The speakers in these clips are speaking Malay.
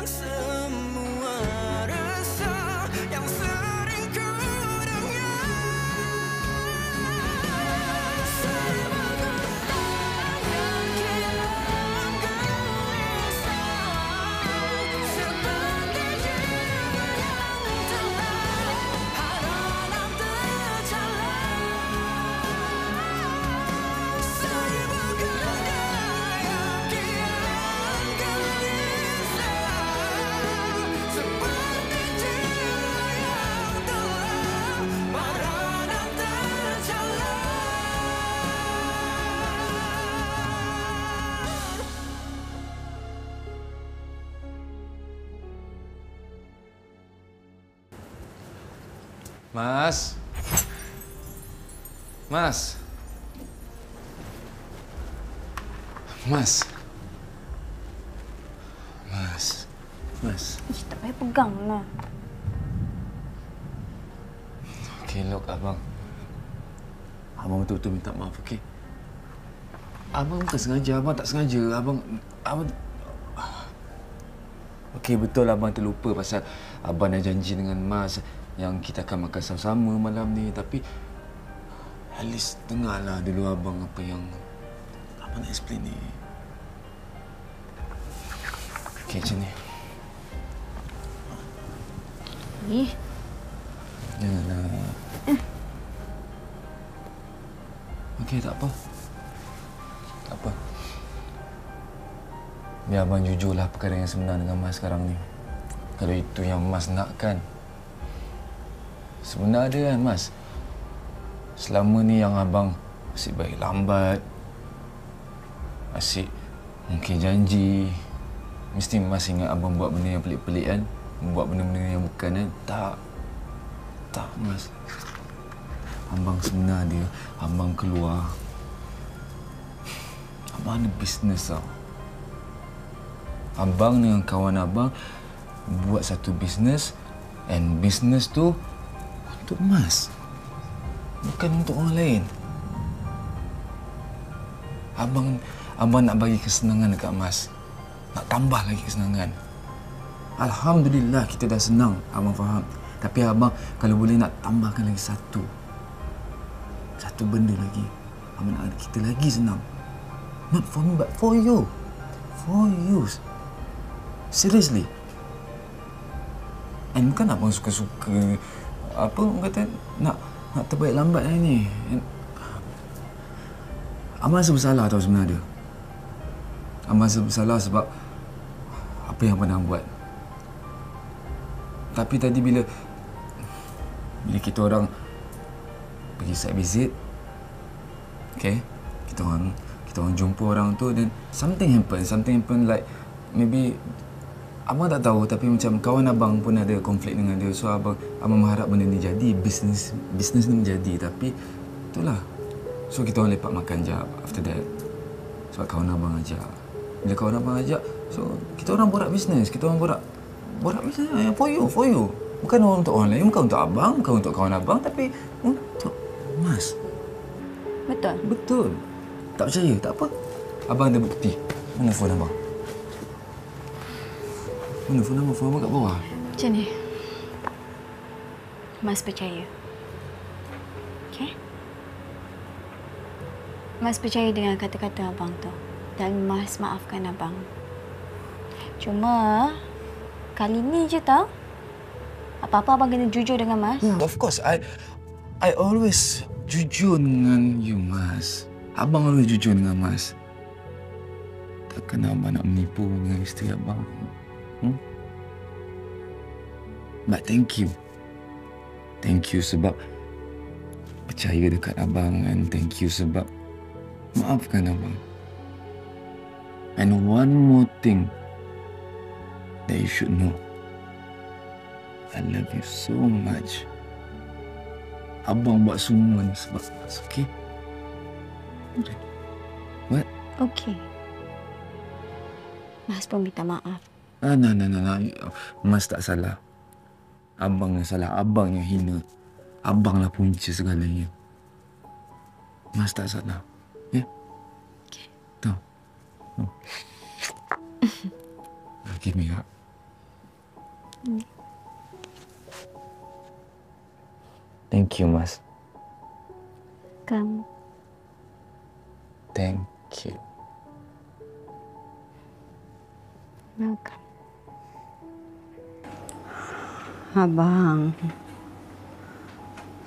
semua rasa yang sering ku dengar. Serba goyang yang kian gelisah, seperti jiwa yang telah harap tercalar. Serba goyang yang kian gelisah, seperti jiwa yang telah harap tercalar. Mas. Mas. Mas. Mas. Mas. Ish, tak payah pegang lah. Okey, look, abang. Abang betul-betul minta maaf, okey? Abang bukan sengaja, abang tak sengaja. Abang... Okey, betul abang terlupa pasal abang dah janji dengan Mas yang kita akan makan sama-sama malam ni. Tapi at least dengarlah dulu abang apa yang abang nak explain ni. Okey, macam ni. Ih, Janganlah. Okey, tak apa. Tak apa. Biar abang jujurlah perkara yang sebenar dengan Mas sekarang ni. Kalau itu yang Mas nakkan. Sebenar dia kan, Mas. Selama ni yang abang asyik baik lambat. Asyik mungkin janji. Mesti Mas ingat abang buat benda yang pelik-pelik kan? Buat benda-benda yang bukan kan? Tak. Tak, Mas. Abang sebenar dia. Abang keluar. Abang ada bisnes tau. Abang dengan kawan abang buat satu bisnes, and bisnes tu untuk Mas. Bukan untuk orang lain. Abang nak bagi kesenangan dekat Mas. Nak tambah lagi kesenangan. Alhamdulillah kita dah senang, abang faham. Tapi abang kalau boleh nak tambahkan lagi satu benda lagi. Abang nak kita lagi senang. Not for me but for you. For you. Seriously. And bukan abang suka-suka apa orang kata nak terbaik lambat hari ni. Abang rasa bersalah tau sebenarnya. Abang rasa bersalah sebab apa yang abang dah buat. Tapi tadi bila kita orang pergi site visit, okay, kita orang jumpa orang tu dan something happen like maybe abang tak tahu tapi macam kawan abang pun ada konflik dengan dia. So abang mengharap benda ni jadi, bisnes ni menjadi, tapi itulah. So kita orang lepak makan jap after that. Sebab kawan abang ajak. Bila kawan abang ajak, so kita orang borak bisnes, kita orang borak bisnes for you. Bukan untuk orang lain, bukan untuk abang, bukan untuk kawan abang, tapi untuk Mas. betul. Betul. Tak percaya, tak apa. Abang ada bukti. Mana phone abang? Mana phone abang? Phone abang kat bawah. Macam ni. Mas percaya. Okey? Mas percaya dengan kata-kata abang tu. Dan Mas maafkan abang. Cuma, kali ni je tau. Apa-apa abang kena jujur dengan Mas. Of course, I always jujur dengan you, Mas. Abang always jujur dengan Mas. Takkan abang nak menipu dengan isteri abang. But thank you. Thank you sebab percaya dekat abang, and thank you sebab maafkan abang. And one more thing that you should know. I love you so much. Abang buat semua ni sebab Mas, okay? What? Okey. Mas pun minta maaf. No. Mas tak salah. Abang yang salah. Abang yang hina. Abang lah punca segalanya. Mas tak salah. Ya? Yeah? Okey. Tahu? No. Give me hug. Thank you, Mas. Kamu. Thank you. Welcome. Abang,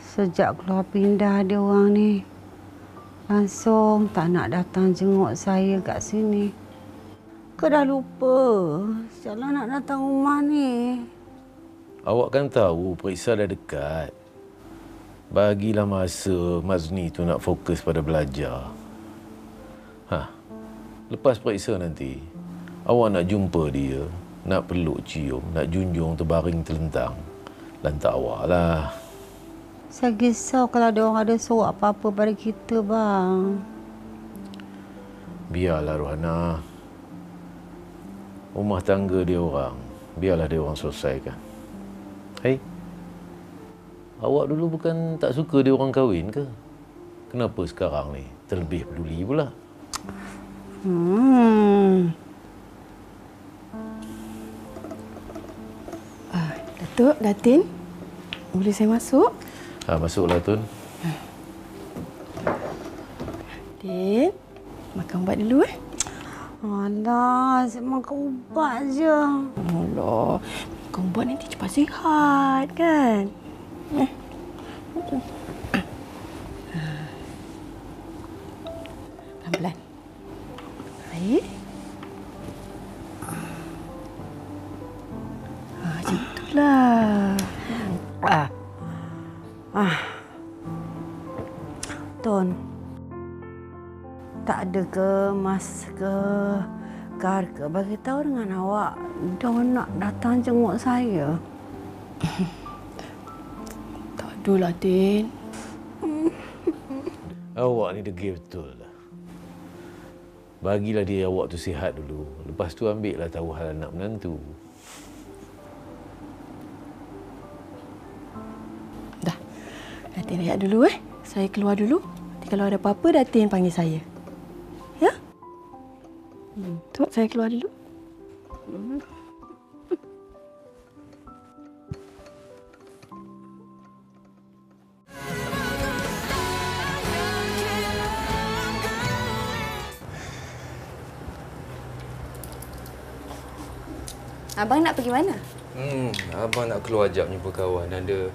sejak keluar pindah dia orang ni, langsung tak nak datang jenguk saya kat sini. Kau dah lupa Syahlah nak datang rumah ni. Awak kan tahu periksa dah dekat. Bagilah masa Mazni tu nak fokus pada belajar. Lepas periksa nanti, awak nak jumpa dia, nak peluk cium, nak junjung terbaring terlentang. Lantak awak lah. Saya risau kalau dia orang ada suruh apa-apa pada kita, bang. Biarlah Rohana. Rumah tangga dia orang, biarlah dia orang selesaikan. Hei, awak dulu bukan tak suka dia orang kahwin ke? Kenapa sekarang ni terlebih peduli pula? Datuk, Datin, boleh saya masuk? Masuklah Tun. Din, makan ubat dulu Alah, saya makan ubat je. Alah, makan ubat nanti cepat sihat kan? Pelan-pelan. Baik. Macam itulah. Tun, tak ada ke Mas ke Kar ke bagi tahu dengan awak dia nak datang jenguk saya? Tak adalah, Din. Awak ni degil betul lah. Bagilah dia awak tu sihat dulu. Lepas tu ambillah tahu hal anak menantu. Dah. Datin rehat dulu Saya keluar dulu. Nanti kalau ada apa-apa, Datin panggil saya. Ya? Tu, saya keluar dulu. Abang nak pergi mana? Abang nak keluar jap jumpa kawan. Ada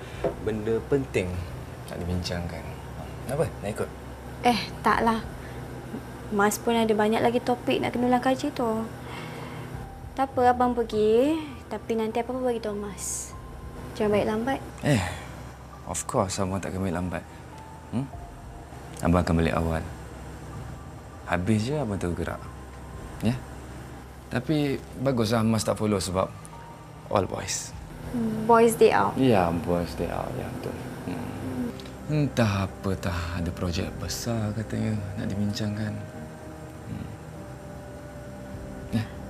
benda penting nak dibincangkan. Apa? Nak ikut? Taklah. Mas pun ada banyak lagi topik nak kena ulang kaji tu. Tak apa, abang pergi. Tapi nanti apa-apa bagi tahu Mas. Jangan balik lambat. Of course abang tak akan balik lambat. Abang akan balik awal. Habis je abang terus gerak. Ya? Tapi baguslah Mas tak follow sebab all boys. Boys day out. Ya, boys day out. Ya, betul. Entah apa ada projek besar katanya nak dibincangkan.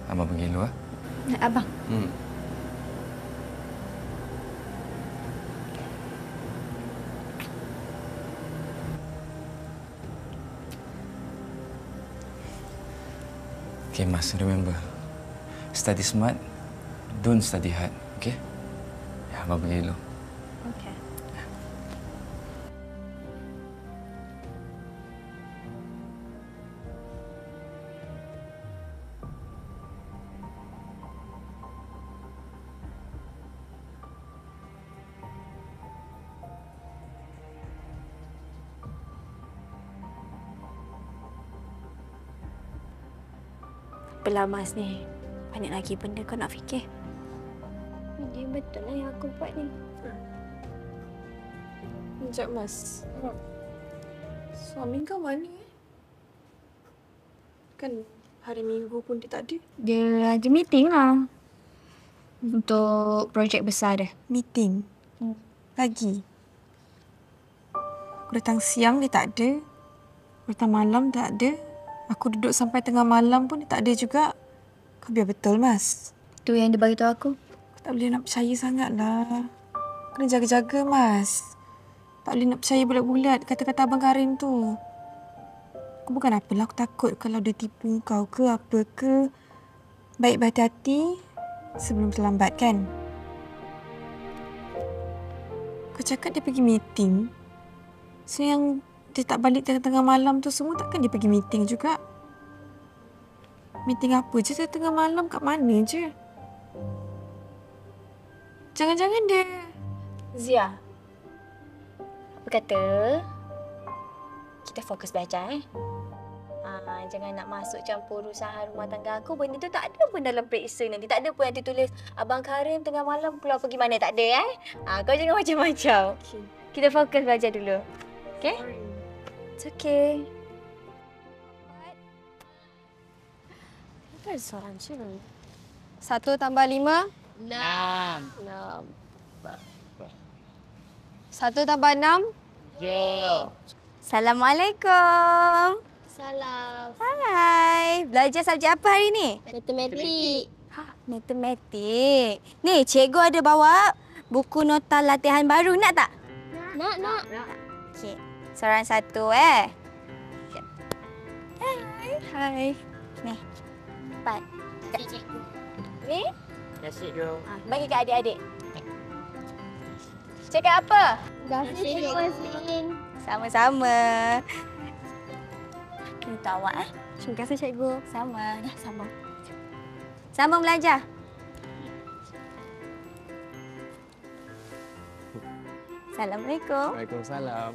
Abang pergi dulu. Abang. Okay, Mas, remember. Study smart, don't study hard. Okay? Ya, abang pergi dulu. Okay. Apalah Mas ni. Banyak lagi benda kau nak fikir. Ini betul lah yang aku buat ni. Sekejap, Mas. Suami kau mana? Kan hari Minggu pun dia tak ada. Dia ada meeting lah. Untuk projek besar dia. Meeting? Lagi? Aku datang siang dia tak ada. Datang malam tak ada. Aku duduk sampai tengah malam pun dia tak ada juga. Kau biar betul, Mas. Tu yang dia bagi tahu aku. Aku tak boleh nak percaya sangatlah. Kena jaga-jaga, Mas. Tak boleh nak percaya bulat-bulat kata-kata Abang Karim tu. Aku bukan apalah, aku takut kalau dia tipu kau ke apa ke. Baik berhati-hati sebelum terlambat, kan? Kau cakap dia pergi meeting. So yang dia tak balik tengah-tengah malam tu semua takkan dia pergi meeting juga? Meeting apa je tengah malam kat mana je? Jangan-jangan dia... Zia. Apa kata? Kita fokus belajar jangan nak masuk campur urusan rumah tangga aku. Benda tu tak ada pun dalam periksa nanti. Tak ada pun nanti tulis Abang Karim tengah malam keluar pergi mana. Tak ada kau jangan macam-macam. Okay. Kita fokus belajar dulu. Okay? It's okay. Apa ada seorang je? 1 tambah 5? 6. 1 tambah 6? 7. Assalamualaikum. Salam. Hai. Belajar subjek apa hari ni? Matematik. Matematik. Ni, cikgu ada bawa buku nota latihan baru. Nak tak? Nak. Okey. Seorang satu, Hai. Hai. Ni. 4. Cikgu. Ni? Ya, cikgu. Bagi ke adik-adik. Cakap apa? Terima kasih, Cikgu Azlin. Sama-sama. Minta awak, Terima kasih, cikgu. Sama. Dah, sambung. Sambung belajar. Assalamualaikum. Waalaikumsalam.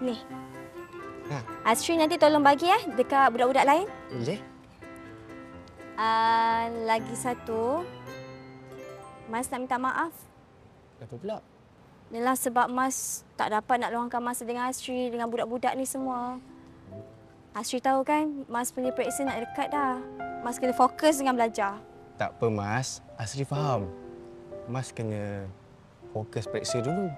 Ni. Asri nanti tolong bagi dekat budak-budak lain. Boleh? Lagi satu. Mas nak minta maaf. Apa pula? Yalah sebab Mas tak dapat nak luangkan masa dengan Asri, dengan budak-budak ni semua. Asri tahu kan, Mas punya periksa nak dekat dah. Mas kena fokus dengan belajar. Tak apa, Mas. Asri faham. Mas kena fokus periksa dulu.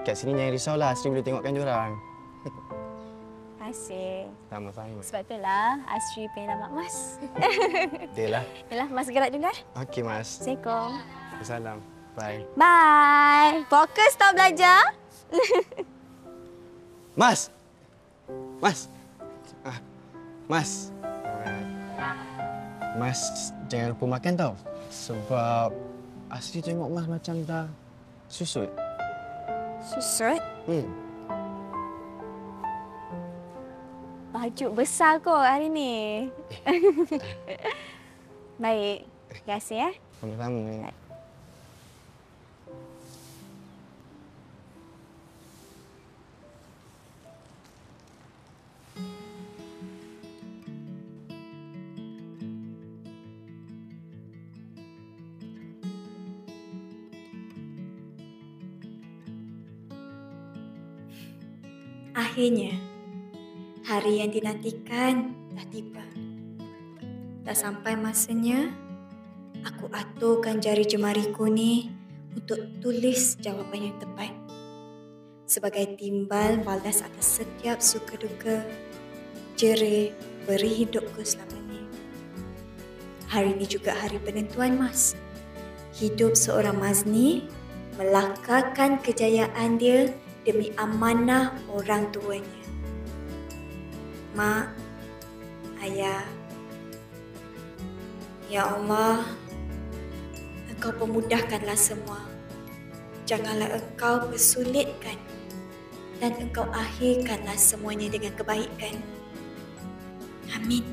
Kat sini jangan risaulah. Asri boleh tengokkan diorang. Terima kasih. Sama-sama. Sebab itulah Asri pengen nama Mas. Betul lah. Yalah, Mas gerak dulu. Okey, Mas. Assalamualaikum. Salam. Bye. Bye. Fokus tau belajar. Mas! Mas! Mas! Mas jangan lupa makan tau. Sebab Asri tengok Mas macam dah susut. Susut? Bajuk besar kau hari ni. Baik. Terima kasih. Sama-sama. Akhirnya, hari yang dinantikan dah tiba. Dah sampai masanya, aku aturkan jari jemariku ni untuk tulis jawapan yang tepat. Sebagai timbal balas atas setiap suka duka, jerih beri hidupku selama ni. Hari ini juga hari penentuan, Mas. Hidup seorang Mazni melakarkan kejayaan dia demi amanah orang tuanya. Mak, Ayah, Ya Allah, Engkau pemudahkanlah semua. Janganlah Engkau persulitkan dan Engkau akhirkanlah semuanya dengan kebaikan. Amin.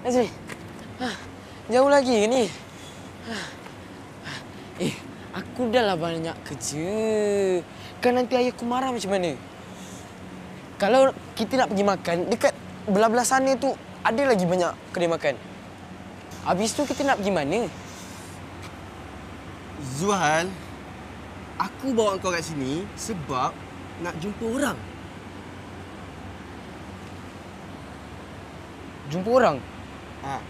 Azri. Jauh lagi ke ni? Aku dah lah banyak kerja. Kan nanti ayahku marah macam mana? Kalau kita nak pergi makan, dekat belah-belah sana tu ada lagi banyak kedai makan. Habis tu kita nak pergi mana? Zuhal, aku bawa kau kat sini sebab nak jumpa orang. Jumpa orang? Ha.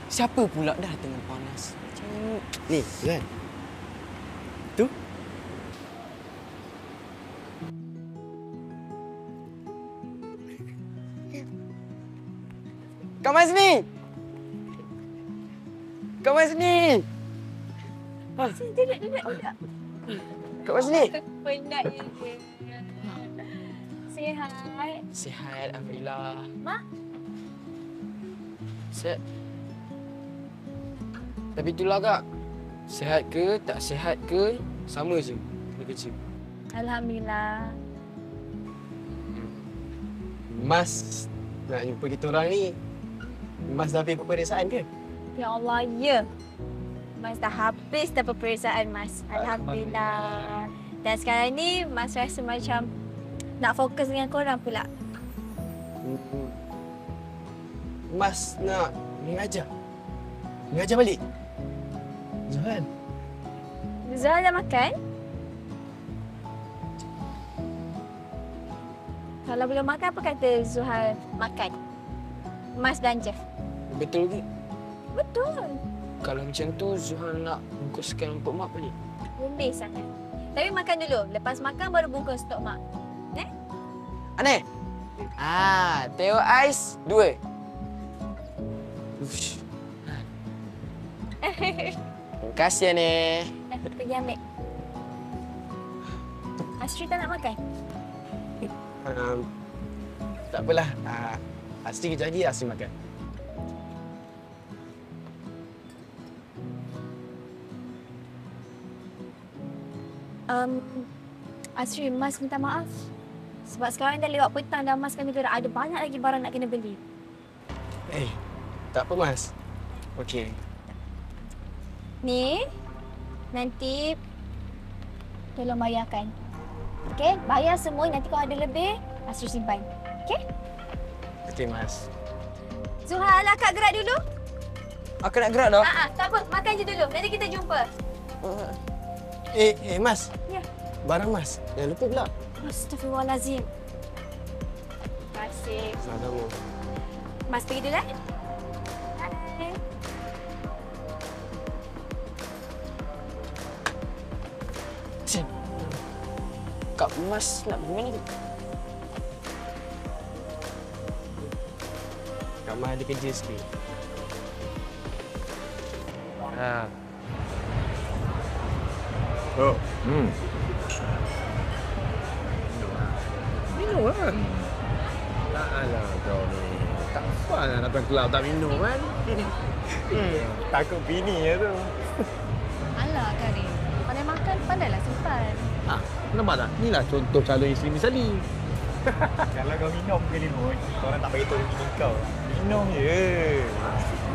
Siapa pula dah tengah panas? Macam Ni, Zuhal. Tu. Kak Mazni! Kak Mazni! Duduk. Kak Masni. Penat je dia. Sihat. Sihat, Alhamdulillah. Mak? Sihat. Tapi itulah Kak. Sihat ke, tak sihat ke, sama je. Kena kerja. Alhamdulillah. Mas nak jumpa kita orang ni. Mas dah pergi peperiksaan ke? Ya Allah, ya. Mas dah habis dah peperiksaan, Mas. Alhamdulillah. Dan sekarang ni, Mas rasa macam nak fokus dengan korang pula. Mas nak mengajar. Mengajar balik. Zuhan. Zahra dah makan? Kalau belum makan, apa kata Zuhal makan? Mas dan Jeff. Betul ke? Betul. Kalau macam tu, Zuhan nak bungkuskan untuk mak balik. Boleh sangat. Tapi makan dulu. Lepas makan baru bungkus untuk mak. Aneh? Teo ais 2. Ush. Terima kasih, Aneh. Pergi ambil. Astri tak nak makan? Tak apalah. Asri kejap lagi Asri makan. Astri, Mas minta maaf. Sebab sekarang dah lewat petang dan Mas kena gerak. Ada banyak lagi barang nak kena beli. Tak apa Mas. Okey. Ni, nanti tolong bayarkan. Okey? Bayar semua. Nanti kalau ada lebih, Astri simpan. Okey? Okey Mas. Zuhal, akak gerak dulu. Akak nak gerak dah? Tak apa. Makan je dulu. Nanti kita jumpa. Mas. Ya. Barang Mas. Jangan lupa pula. Astaghfirullahalazim. Terima kasih. Sama-sama. Mas pergi dulu, eh? Hai. Sin. Kak Mas nak pergi mana tu? Kak Mas ada kerja sikit. Oh. Minum kan? Alah kau ni. Tak fun lah datang kelab tak minum kan? Takut bini ya tu. Alah, Karim. Pandai makan, pandailah simpan. Nampak tak? Inilah contoh calon isteri misali. Kalau kau minum ke ni pun, korang tak bagi tahu bini kau. Minum je.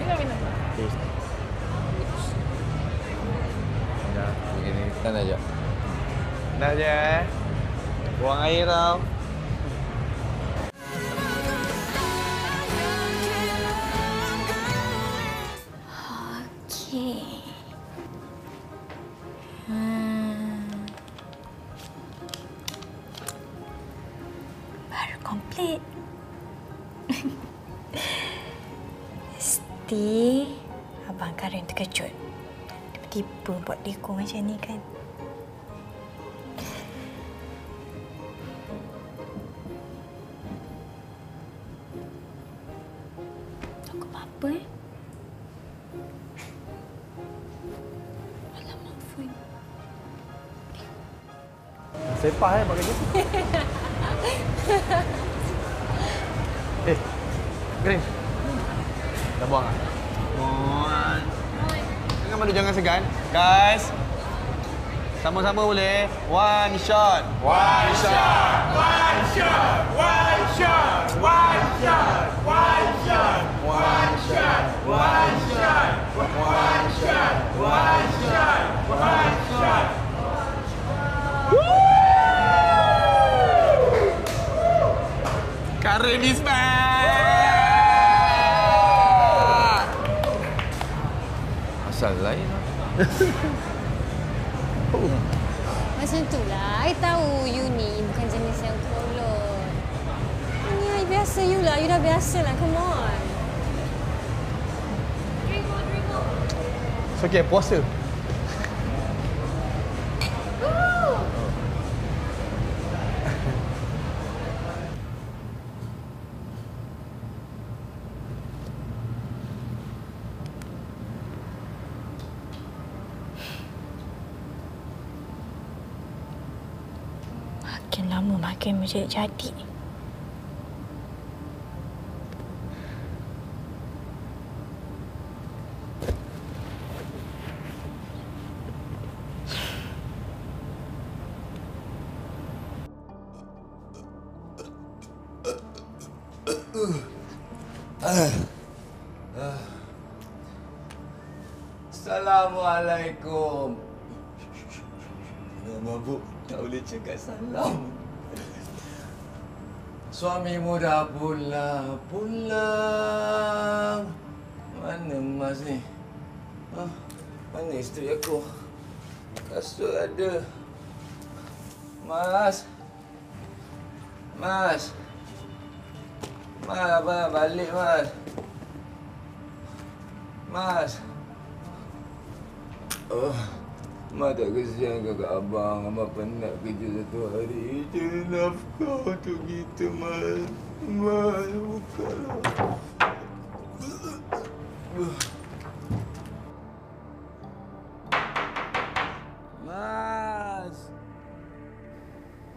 Minum. Dah, begini. Tahan aja. Dah je buang air tau. Okey. Baru komplit. Mesti Abang Karim terkejut. Tiba-tiba buat dekor macam ni kan. Aku apa eh? Alamak, Fui. Sepah pakai gitu. Green. Dah buang ah? Buang. Jangan malu, jangan segan. Guys. Sama-sama boleh. One shot. One shot. One shot. One shot. One shot. One shot. One shot. One shot. One shot. One shot. One shot. Karim is back. Asal lain lah. Macam tu lah. I tahu you ni bukan jenis yang kolot. Ini I biasa you lah. You dah biasa lah. Come on. It's okay, puasa. makin lama makin menjadi-jadi. Assalamualaikum. Jangan mabuk, tak boleh cakap salam. Suamimu dah pulang. Mana Mas ni? Mana isteri aku? Kasut ada. Mas. Mas, abang balik, Mas. Mas. Mak tak kesian ke abang? Abang penat kerja satu hari. Cari nafkah untuk kita, Mas. Mas, bukalah.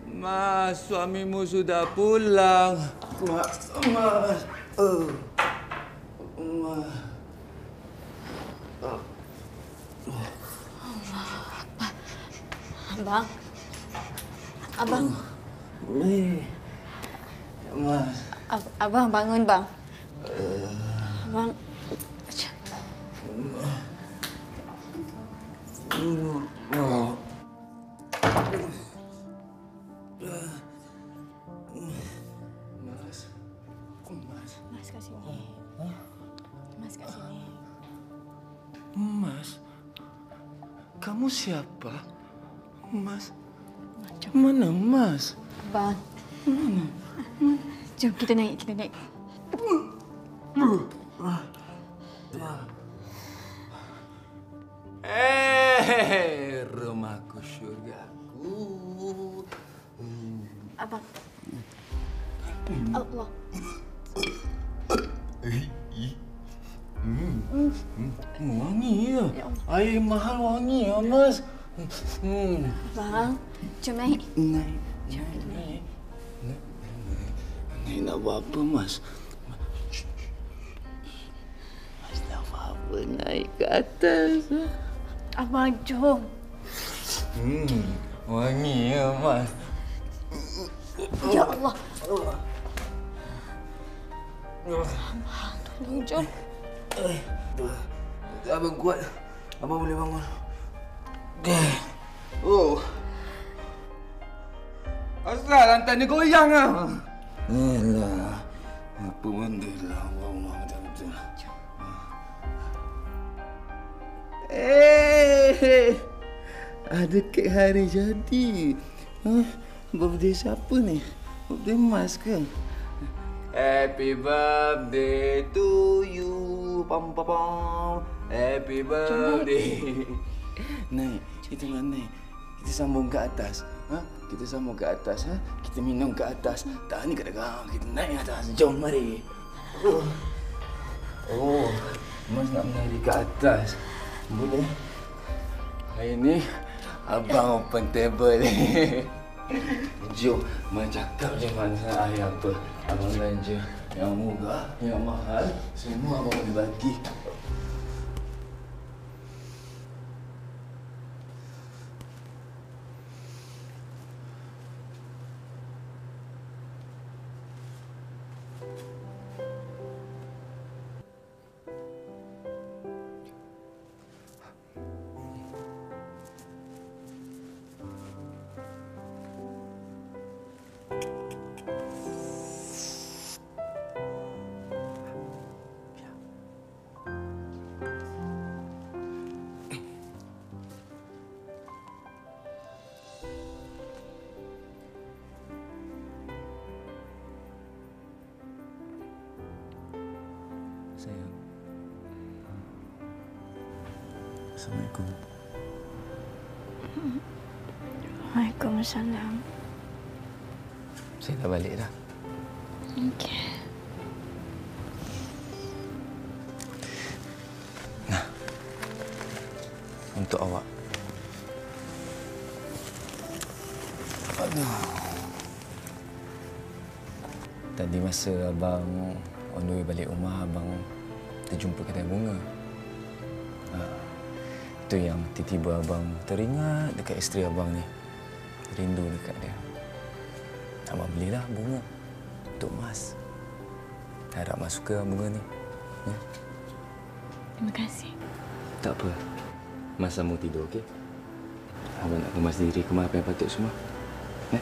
Mas, suamimu sudah pulang. Mas. Abang. Mas. Abang bangun, bang. Abang. Mas kat sini. Mas kat sini. Mas, kamu siapa? Mas, mana Mas? Abang. Mana? Jom kita naik. Rumahku, syurgaku. Abang. Allah. Wangi ya. Air mahal wangi ya, Mas. Abang, jom naik. Naik nak buat apa, Mas? Mas nak buat apa naik ke atas? Abang, jom. Wangi ya, Mas. Ya Allah. Abang, tolong jom. Abang kuat. Abang boleh bangun. Asal lantai ni goyang ah. Alah. Apa benda lah Allah betul-betul. Ada kek hari jadi. Birthday siapa ni? Birthday Mas ke? Happy birthday to you. Pam pam pam. Happy birthday. Naik. Kita naik. Kita sambung ke atas. Kita sambung ke atas. Kita minum ke atas. Tak ni kat dekat. Kita naik atas. Jom mari. Mas nak menari ke atas. Boleh? Hari ni abang open table. Jom, Mak cakap je mana air apa. Abang belanja yang murah, yang mahal, semua abang boleh bagi. Sayang. Assalamualaikum. Waalaikumsalam. Saya dah balik dah. Okey. Nah. Untuk awak. Aduh. Tadi masa abang on the way balik rumah, abang terjumpa kedai bunga. Itu yang tiba-tiba abang teringat dekat isteri abang ni. Rindu dekat dia. Abang belilah bunga untuk Mas. Harap Mas suka bunga ni. Ya? Terima kasih. Tak apa. Mas sambung tidur, okey? Abang nak kemas diri, kemas apa yang patut semua. Ya?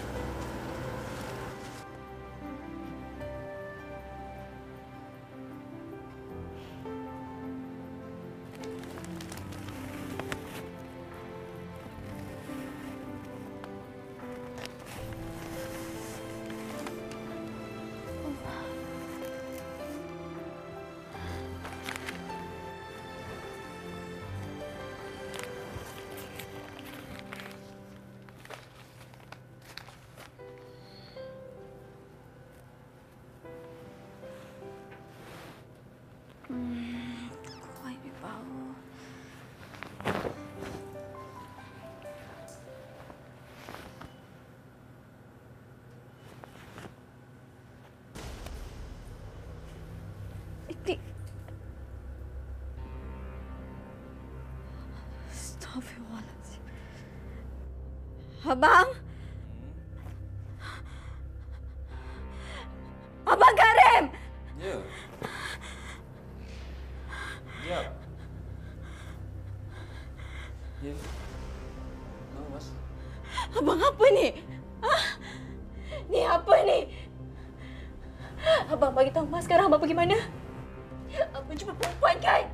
Kuat dia bau. Itik. Astaghfirullahaladzim. Abang? Abang Karim! Ya. Ya. Ya. Kenapa, Mas? Abang apa ni? Ah? Ni apa ni? Abang bagi tahu Mas sekarang abang pergi mana? Abang jumpa perempuan kan?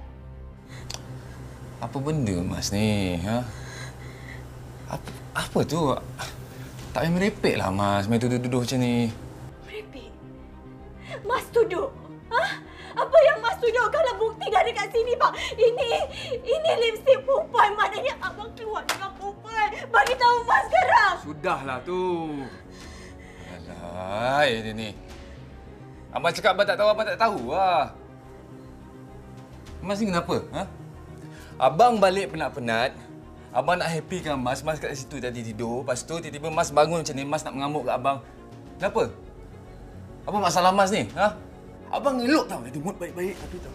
Apa benda Mas ni? Ha? Apa tu? Tak payah merepeklah Mas. Main tuduh-tuduh macam ni. Merepek? Mas tuduh? Ha? Apa yang Mas tuduh? Kalau bukti dah dekat sini bang. Ini lipstick perempuan. Maknanya abang keluar dengan perempuan. Bagi tahu Mas sekarang. Sudahlah tu. Alah, ini ni. Abang cakap abang tak tahu, abang tak tahu lah. Mas ni kenapa? Ha? Abang balik penat-penat. Abang nak happykan Mas. Mas kat situ tadi tidur. Lepas tu tiba-tiba Mas bangun macam ni. Mas nak mengamuk kat abang. Kenapa? Apa masalah Mas ni? Ha? Abang elok tau. Dia mood baik-baik tapi tau.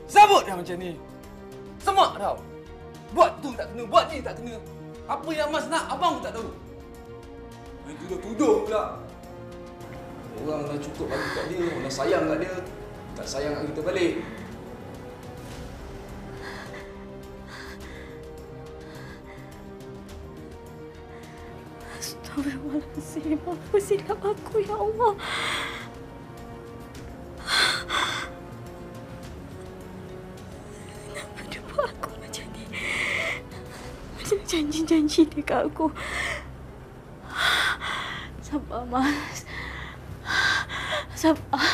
Sabut dah macam ni. Semak tau. Buat tu tak kena, buat ni tak kena. Apa yang Mas nak, abang pun tak tahu. Main tuduh-tuduh pula. Orang dah cukup bagi kat dia, orang dah sayang kat dia. Tak sayang kat kita balik. Astagfirullahaladzim. Apa silap aku, ya Allah? Kenapa dia buat aku macam ni? Macam janji-janji dekat aku. Sabar, Mas. Sabar.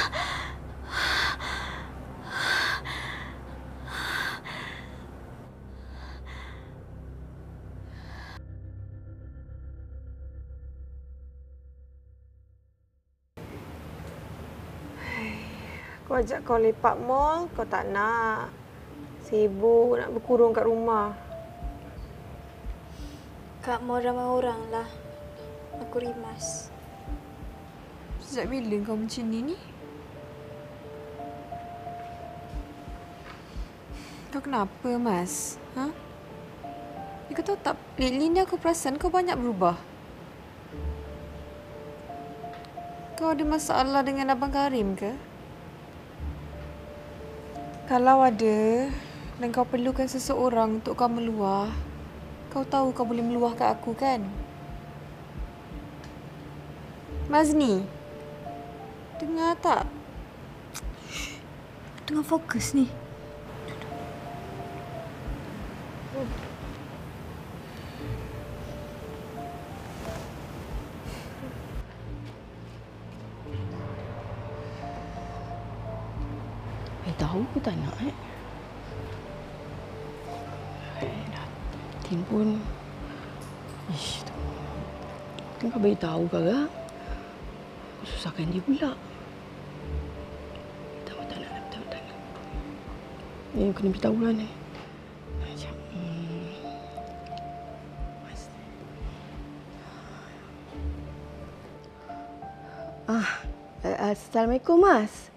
Aku ajak kau lepak mall, kau tak nak. Sibuk nak berkurung kat rumah. Kat mall ramai orang lah. Aku rimas. Sejak bila kau macam ni? Kau kenapa, Mas? Ha? Kau tahu tak, lately ni aku perasan kau banyak berubah. Kau ada masalah dengan Abang Karim ke? Kalau ada dan kau perlukan seseorang untuk kau meluah, kau tahu kau boleh meluah kat aku kan? Mazni, dengar tak? Tengah fokus ni. Tahu ke tak nak, dah Tin pun. Ish, tu. Tengah beritahu kakak. Susahkan dia pula. Tak nak. Ni kena beritahu lah ni. Macam, Assalamualaikum, Mas.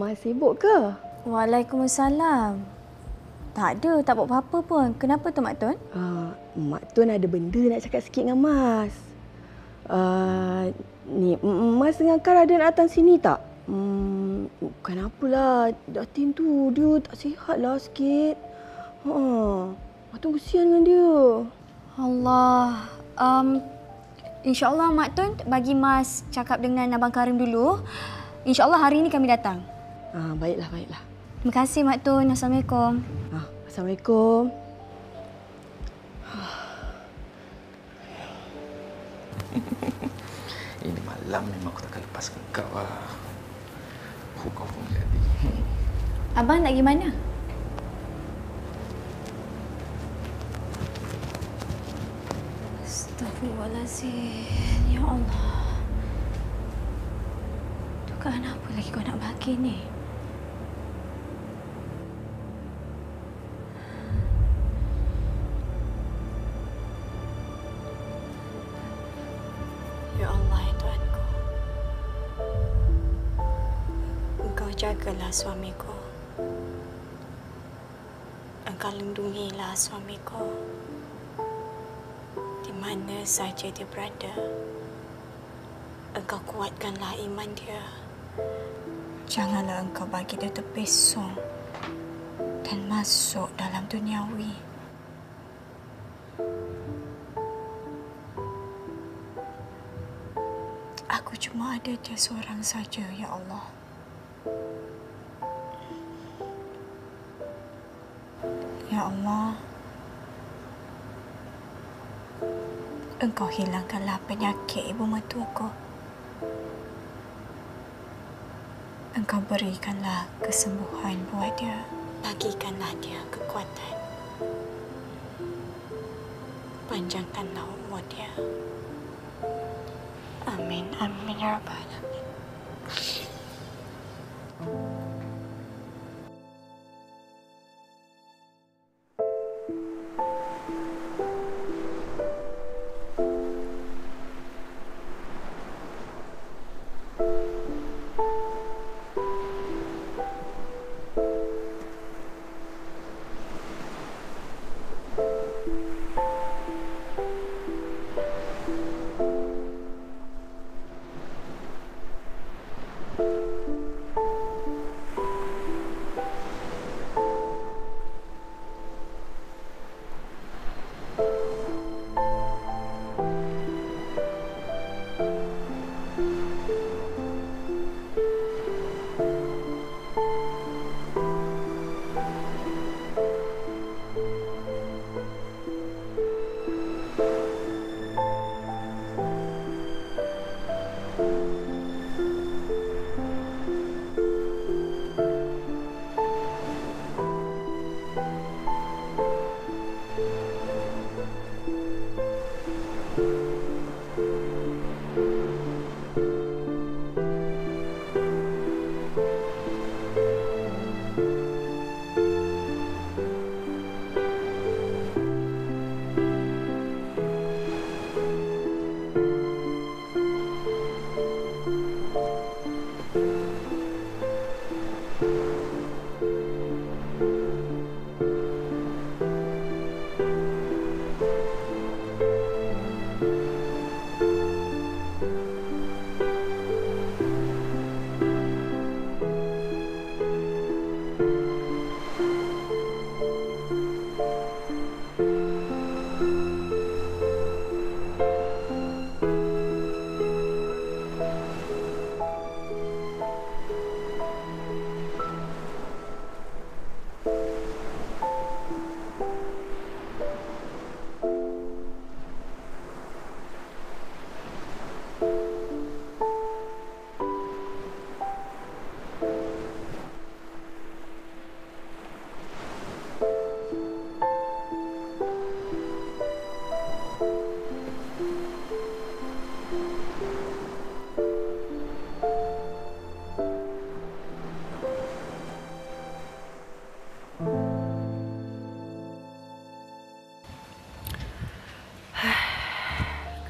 Mas sibuk ke? Waalaikumsalam. Tak ada, tak buat apa-apa pun. Kenapa tu, Mak Tun? Mak Tun ada benda nak cakap sikit dengan Mas. Ni, Mas dengan Kar ada nak datang sini tak? Kenapalah, Datin tu dia tak sihat lah sikit. Mak Tun kesian dengan dia. Allah. InsyaAllah Mak Tun bagi Mas cakap dengan Abang Karim dulu. InsyaAllah hari ini kami datang. Baiklah, baiklah. Terima kasih Mak Tun. Assalamualaikum. Assalamualaikum. Ini malam memang aku takkan lepaskan kau lah. Kau pun jadi. Abang nak pergi mana? Astaghfirullahaladzim. Ya Allah. Dugaan apa lagi kau nak bagi ni? Ya Allah, ya Tuhanku. Engkau jagalah suamiku. Engkau lindungilah suamiku. Di mana saja dia berada. Engkau kuatkanlah iman dia. Janganlah engkau bagi dia terpesong dan masuk dalam duniawi. Aku cuma ada dia seorang saja, ya Allah. Ya Allah, Engkau hilangkanlah penyakit ibu mertuaku. Engkau berikanlah kesembuhan buat dia. Bagikanlah dia kekuatan. Panjangkanlah umur dia. Amin. Amin ya Rabbal Alamin.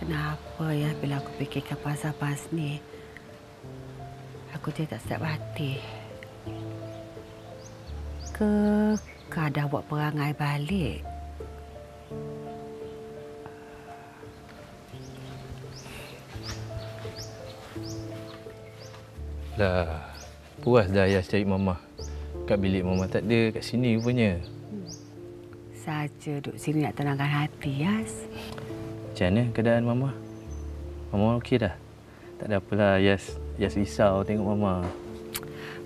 Kenapa ya bila aku fikirkan pasal Bas ni, aku jadi tak sedap hati. Ke Kak dah buat perangai balik? Lah, puas dah Yas cari Mama. Kat bilik Mama tak ada, kat sini rupanya. Saja duduk sini nak tenangkan hati, Yas. Macam mana keadaan Mama? Mama okey dah? Tak ada apalah, Yas risau tengok Mama.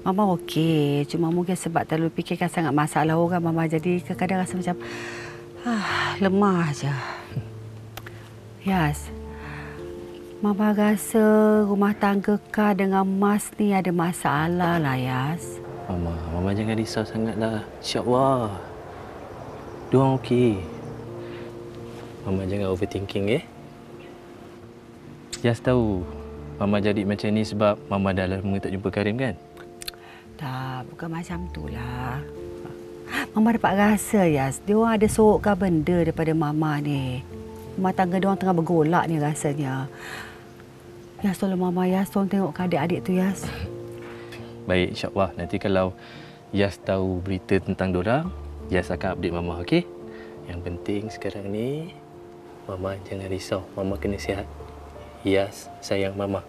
Mama okey, cuma mungkin sebab terlalu fikirkan sangat masalah orang, Mama jadi kadang-kadang rasa macam lemah aja. Yas, Mama rasa rumah tangga Kak dengan Mas ni ada masalah lah, Yas. Mama jangan risau sangatlah. InsyaAllah. Diorang okey. Mama jangan overthinking, Yas tahu Mama jadi macam ni sebab Mama dah lama tak jumpa Karim kan? Tak, bukan macam tu lah. Mama dapat rasa, Yas, diorang ada sorokkan benda daripada Mama ni. Rumah tangga diorang tengah bergolak ni rasanya. Yas, tolong Mama, Yas, tolong tengok adik-adik tu, Yas. Baik, insyaAllah. Nanti kalau Yas tahu berita tentang diorang, Yas akan update Mama, okey? Yang penting sekarang ni, Mama jangan risau. Mama kena sihat. Yas sayang Mama.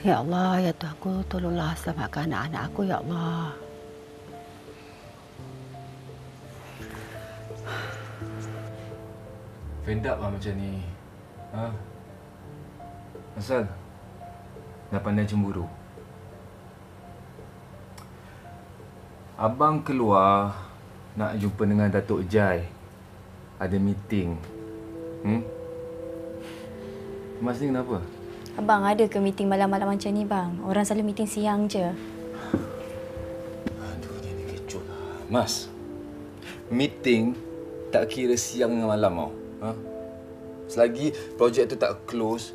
Ya Allah, ya Tuhan aku, tolonglah selamatkan anak-anak aku, ya Allah. Fed up lah macam ni. Asal dah pandai cemburu. Abang keluar nak jumpa dengan Datuk Jai. Ada meeting. Mas ni kenapa? Abang ada ke meeting malam-malam macam ni, bang? Orang selalu meeting siang je. Aduh, dia ni kecoh lah. Mas, meeting tak kira siang dengan malam tau. Selagi projek tu tak close,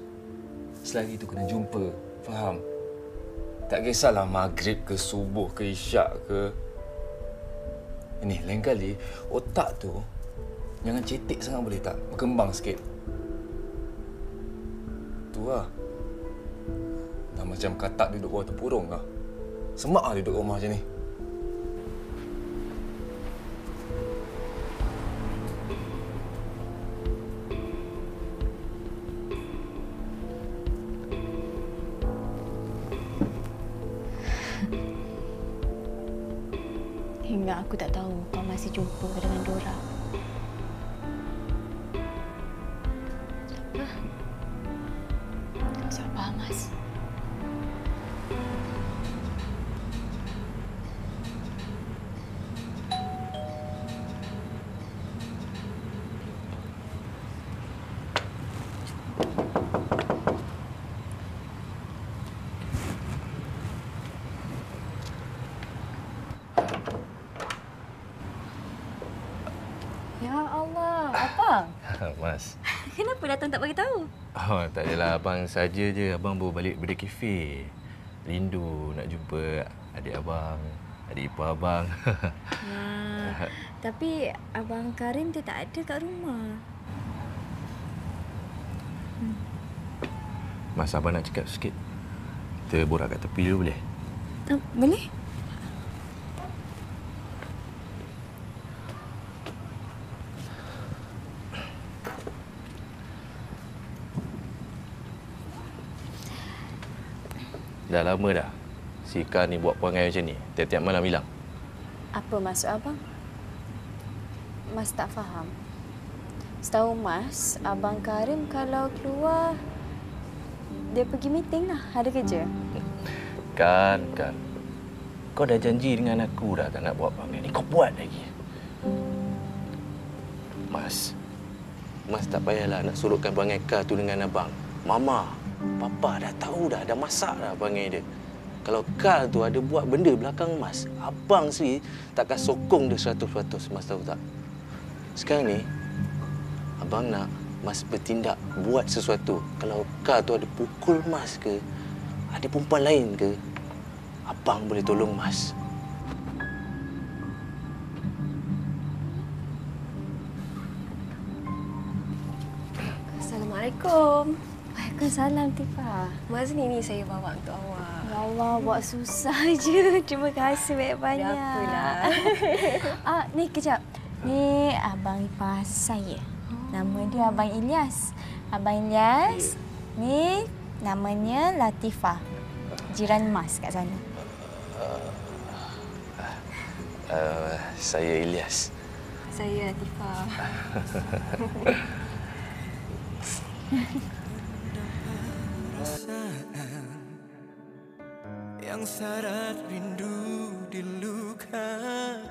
selagi tu kena jumpa. Faham? Tak kisahlah maghrib ke subuh ke isyak ke. Ini lain kali otak tu jangan cetek sangat, boleh tak? Berkembang sikit. Tu lah. Dah macam katak duduk bawah tempurung lah. Semak lah duduk rumah macam ni. Hingga aku tak tahu kau masih jumpa dengan Dora. Sabar, Mas. Ya Allah, Abang. Mas. Kenapa datang tak bagi tahu? Oh, tak adalah. Abang saja je. Abang baru balik dari kafe. Rindu nak jumpa adik abang, adik ipar abang. Tapi Abang Karim dia tak ada kat rumah. Mas, abang nak cakap sikit. Kita borak kat tepi dulu boleh? Boleh? Dah lama dah si Kak ni buat perangai macam ni. Tiap-tiap malam hilang. Apa maksud Abang? Mas tak faham. Setahu Mas, Abang Karim kalau keluar, dia pergi meeting lah. Ada kerja. Kan. Kau dah janji dengan aku dah tak nak buat perangai ni. Kau buat lagi. Mas tak payahlah nak suruhkan perangai Kak tu dengan abang. Mama, Papa dah tahu dah masak dah perangai dia. Kalau Kak tu ada buat benda belakang Mas, abang sendiri takkan sokong dia 100%. Mas tahu tak? Sekarang ni, abang nak Mas bertindak, buat sesuatu. Kalau Kak tu ada pukul Mas ke, ada perempuan lain ke, abang boleh tolong Mas. Assalamualaikum. Waalaikumsalam, Tifa. Mas ni saya bawa untuk awak. Ya Allah, buat susah je. Terima kasih banyak-banyak. Apalah. Ni kejap. Ni Abang ipar saya. Nama dia Abang Ilyas. Abang Ilyas, ni namanya Latifah. Jiran Mas kat sana. Saya Ilyas. Saya Latifah. Yang syarat rindu dilukakan.